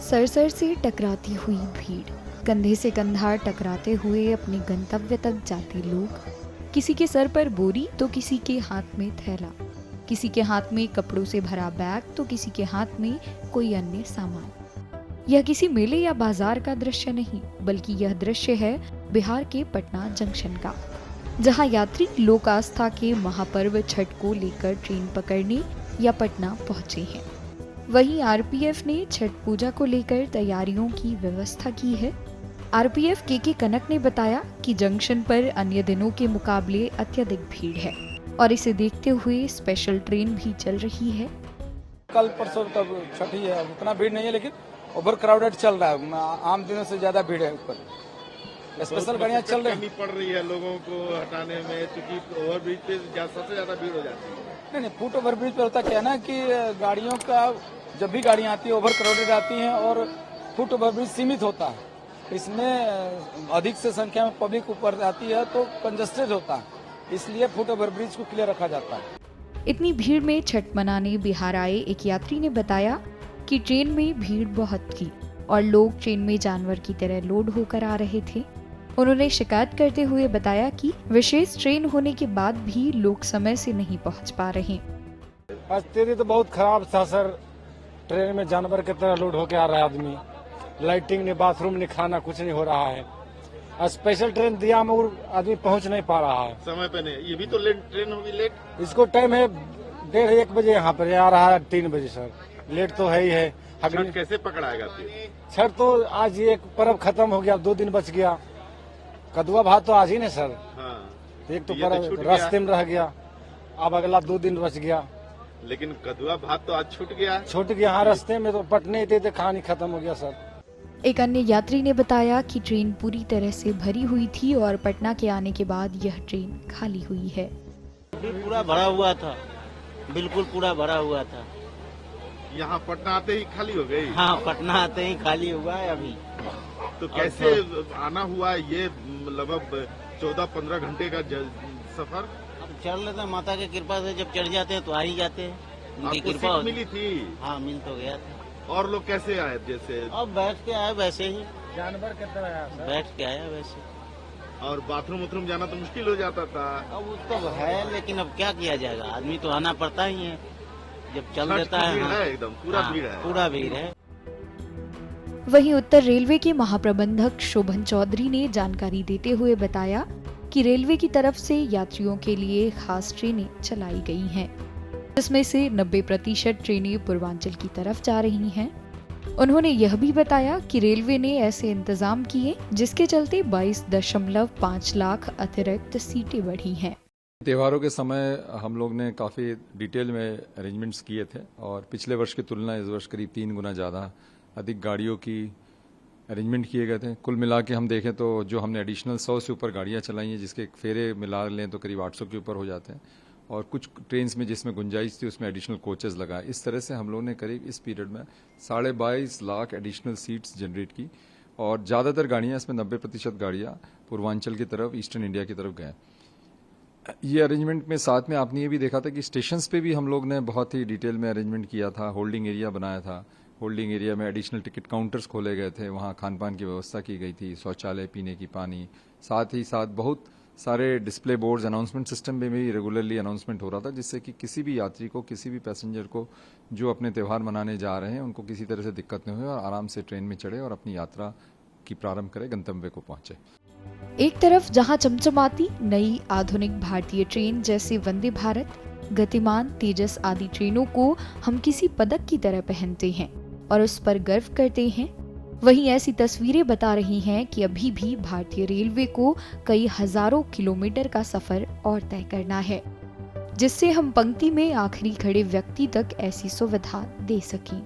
सरसर से टकराती हुई भीड़, कंधे से कंधा टकराते हुए अपने गंतव्य तक जाते लोग, किसी के सर पर बोरी तो किसी के हाथ में थैला, किसी के हाथ में कपड़ों से भरा बैग तो किसी के हाथ में कोई अन्य सामान। यह किसी मेले या बाजार का दृश्य नहीं, बल्कि यह दृश्य है बिहार के पटना जंक्शन का, जहां यात्री लोक आस्था के महापर्व छठ को लेकर ट्रेन पकड़ने या पटना पहुंचे हैं। वहीं आरपीएफ ने छठ पूजा को लेकर तैयारियों की व्यवस्था की है। आरपीएफ के कनक ने बताया कि जंक्शन पर अन्य दिनों के मुकाबले अत्यधिक भीड़ है और इसे देखते हुए स्पेशल ट्रेन भी चल रही है। कल परसों तब छठ ही है, उतना भीड़ नहीं है, लेकिन ओवर क्राउडेड चल रहा है। आम दिनों से ज्यादा भीड़ है ऊपर। स्पेशल गाड़ियाँ चल रही पड़ रही है लोगों को हटाने में, क्योंकि ओवरब्रिज पे सबसे ज्यादा भीड़ हो जाती है। नहीं, फुट ओवर ब्रिज पे होता क्या है ना कि गाड़ियों का जब भी गाड़ियाँ आती है ओवर क्राउडेड आती हैं और फुट ओवर ब्रिज सीमित होता है। इसमें अधिक से संख्या में पब्लिक ऊपर आती है तो कंजस्टेड होता है, इसलिए फुट ओवर ब्रिज को क्लियर रखा जाता है। इतनी भीड़ में छठ मनाने बिहार आए एक यात्री ने बताया कि ट्रेन में भीड़ बहुत थी और लोग ट्रेन में जानवर की तरह लोड होकर आ रहे थे। उन्होंने शिकायत करते हुए बताया कि विशेष ट्रेन होने के बाद भी लोग समय से नहीं पहुंच पा रहे। स्थिति तो बहुत खराब था सर। ट्रेन में जानवर की तरह लोड होकर आ रहा है आदमी। लाइटिंग नहीं, बाथरूम नहीं, खाना कुछ नहीं हो रहा है। स्पेशल ट्रेन दिया मगर आदमी पहुंच नहीं पा रहा है समय पे नहीं। ये भी तो ट्रेन होगी लेट। इसको टाइम है 1:30 बजे, यहाँ पर आ रहा है 3 बजे सर। लेट तो है ही है। छठ कैसे पकड़ाएगा फिर? छठ तो आज एक पर्व खत्म हो गया, 2 दिन बच गया। कदुआ भात तो आज ही नहीं सर। हाँ। एक तो ये पर्व छूट रास्ते में रह गया, अब अगला 2 दिन बच गया। लेकिन कदुआ भात तो आज छूट गया। छूट गया, हाँ। रास्ते में तो पटने थे, कहानी खत्म हो गया सर। एक अन्य यात्री ने बताया कि ट्रेन पूरी तरह से भरी हुई थी और पटना के आने के बाद यह ट्रेन खाली हुई है। पूरा भरा हुआ था, बिल्कुल पूरा भरा हुआ था। यहाँ पटना आते ही खाली हो गई? हाँ, पटना आते ही खाली हुआ है अभी। तो कैसे आना हुआ ये लगभग 14-15 घंटे का सफर? अब चढ़ लेते हैं, माता की कृपा से जब चढ़ जाते हैं तो आ ही जाते हैं। उनकी आपको कृपा सीट मिली थी? हाँ, मिल तो गया था। और लोग कैसे आए? जैसे अब बैठ के आए वैसे ही, जानवर की तरह आया सर। बैठ के आया वैसे। और बाथरूम जाना तो मुश्किल हो जाता था। अब उसको है, लेकिन अब क्या किया जाएगा, आदमी तो आना पड़ता ही है जब चल देता है। भीड़ हाँ, है एकदम, पूरा हाँ, भीड़ है। पूरा भीड़ है। वहीं उत्तर रेलवे के महाप्रबंधक शोभन चौधरी ने जानकारी देते हुए बताया कि रेलवे की तरफ से यात्रियों के लिए खास ट्रेनें चलाई गई हैं, जिसमें से 90% ट्रेनें पूर्वांचल की तरफ जा रही हैं। उन्होंने यह भी बताया कि रेलवे ने ऐसे इंतजाम किए जिसके चलते 22.5 लाख अतिरिक्त सीटें बढ़ी हैं। त्योहारों के समय हम लोग ने काफ़ी डिटेल में अरेंजमेंट्स किए थे और पिछले वर्ष की तुलना इस वर्ष करीब 3 गुना ज़्यादा अधिक गाड़ियों की अरेंजमेंट किए गए थे। कुल मिला के हम देखें तो जो हमने एडिशनल 100 से ऊपर गाड़ियाँ चलाई हैं, जिसके फेरे मिला लें तो करीब 800 के ऊपर हो जाते हैं, और कुछ ट्रेन में जिसमें गुंजाइश थी उसमें एडिशनल कोचेज लगाए। इस तरह से हम लोगों ने करीब इस पीरियड में 22.5 लाख एडिशनल सीट्स जनरेट की और ज़्यादातर गाड़ियाँ इसमें 90% गाड़ियाँ पूर्वांचल की तरफ, ईस्टर्न इंडिया की तरफ गए। ये अरेंजमेंट में साथ में आपने ये भी देखा था कि स्टेशंस पे भी हम लोग ने बहुत ही डिटेल में अरेंजमेंट किया था। होल्डिंग एरिया बनाया था, होल्डिंग एरिया में एडिशनल टिकट काउंटर्स खोले गए थे, वहाँ खान पान की व्यवस्था की गई थी, शौचालय, पीने की पानी, साथ ही साथ बहुत सारे डिस्प्ले बोर्ड्स, अनाउंसमेंट सिस्टम में भी रेगुलरली अनाउंसमेंट हो रहा था, जिससे कि किसी भी यात्री को, किसी भी पैसेंजर को जो अपने त्यौहार मनाने जा रहे हैं उनको किसी तरह से दिक्कत नहीं हुई और आराम से ट्रेन में चढ़े और अपनी यात्रा की प्रारंभ करें, गंतव्य को पहुंचे। एक तरफ जहां चमचमाती नई आधुनिक भारतीय ट्रेन जैसे वंदे भारत, गतिमान, तेजस आदि ट्रेनों को हम किसी पदक की तरह पहनते हैं और उस पर गर्व करते हैं, वहीं ऐसी तस्वीरें बता रही हैं कि अभी भी भारतीय रेलवे को कई हजारों किलोमीटर का सफर और तय करना है, जिससे हम पंक्ति में आखिरी खड़े व्यक्ति तक ऐसी सुविधा दे सकें।